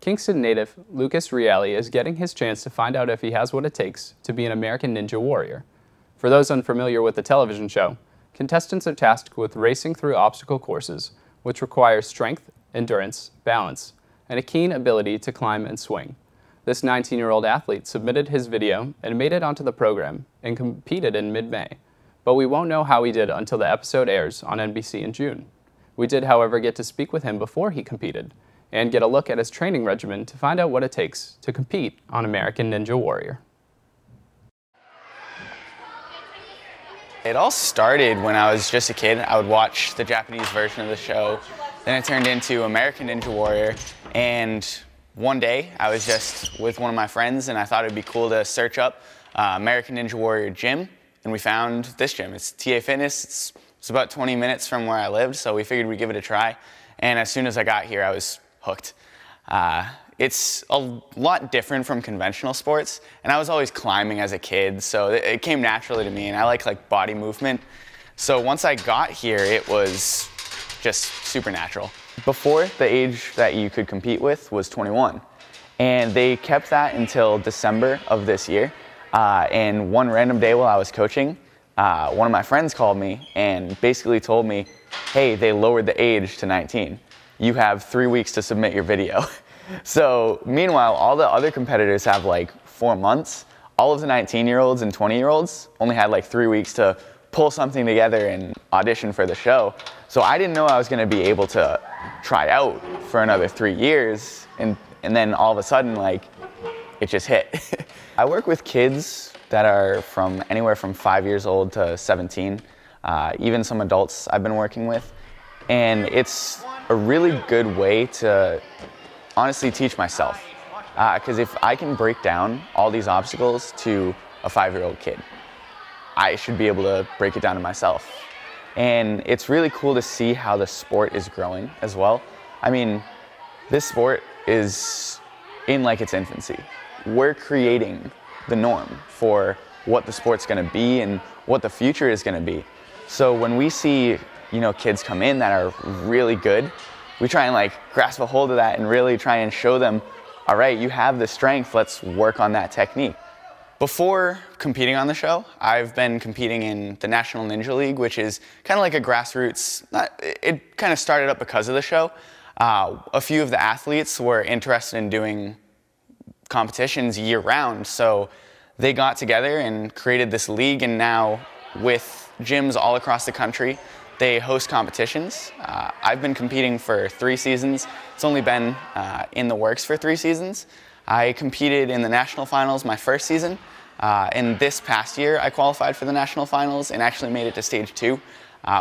Kingston native Lucas Reale is getting his chance to find out if he has what it takes to be an American Ninja Warrior. For those unfamiliar with the television show, contestants are tasked with racing through obstacle courses, which require strength, endurance, balance, and a keen ability to climb and swing. This 19-year-old athlete submitted his video and made it onto the program and competed in mid-May, but we won't know how he did until the episode airs on NBC in June. We did, however, get to speak with him before he competed and get a look at his training regimen to find out what it takes to compete on American Ninja Warrior. It all started when I was just a kid. I would watch the Japanese version of the show. Then it turned into American Ninja Warrior. And one day I was just with one of my friends and I thought it'd be cool to search up American Ninja Warrior gym. And we found this gym. It's TA Fitness. It's about 20 minutes from where I lived, so we figured we'd give it a try. And as soon as I got here, I was hooked. It's a lot different from conventional sports, and I was always climbing as a kid, so it came naturally to me, and I like body movement. So once I got here, it was just super natural. Before, the age that you could compete with was 21, and they kept that until December of this year. And one random day while I was coaching, one of my friends called me and basically told me, hey, they lowered the age to 19. You have 3 weeks to submit your video. So meanwhile, all the other competitors have like 4 months. All of the 19-year-olds and 20-year-olds only had like 3 weeks to pull something together and audition for the show. So I didn't know I was gonna be able to try out for another 3 years. And then all of a sudden, like, it just hit. I work with kids that are from anywhere from 5 years old to 17, even some adults I've been working with. And it's a really good way to honestly teach myself. Because if I can break down all these obstacles to a 5-year-old kid, I should be able to break it down to myself. And it's really cool to see how the sport is growing as well. I mean, this sport is in like its infancy. We're creating the norm for what the sport's gonna be and what the future is gonna be. So when we see, kids come in that are really good, we try and like grasp a hold of that and really try and show them, all right, you have the strength, let's work on that technique. Before competing on the show, I've been competing in the National Ninja League, which is kind of like a grassroots, it kind of started up because of the show. A few of the athletes were interested in doing competitions year-round, so they got together and created this league, and now with gyms all across the country, they host competitions. I've been competing for 3 seasons. It's only been in the works for 3 seasons. I competed in the national finals my first season, and this past year I qualified for the national finals and actually made it to stage 2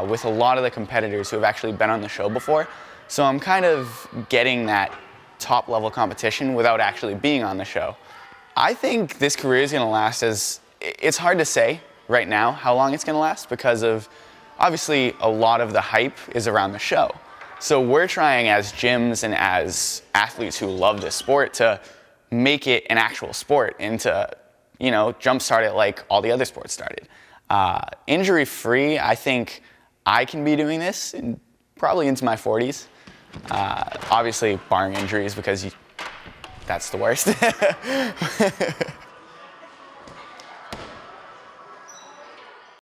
with a lot of the competitors who have actually been on the show before. So I'm kind of getting that top level competition without actually being on the show. I think this career is gonna last it's hard to say right now how long it's gonna last because of, obviously a lot of the hype is around the show. So we're trying as gyms and as athletes who love this sport to make it an actual sport and to, jumpstart it like all the other sports started. Injury-free, I think I can be doing this probably into my 40s. Obviously barring injuries because that's the worst.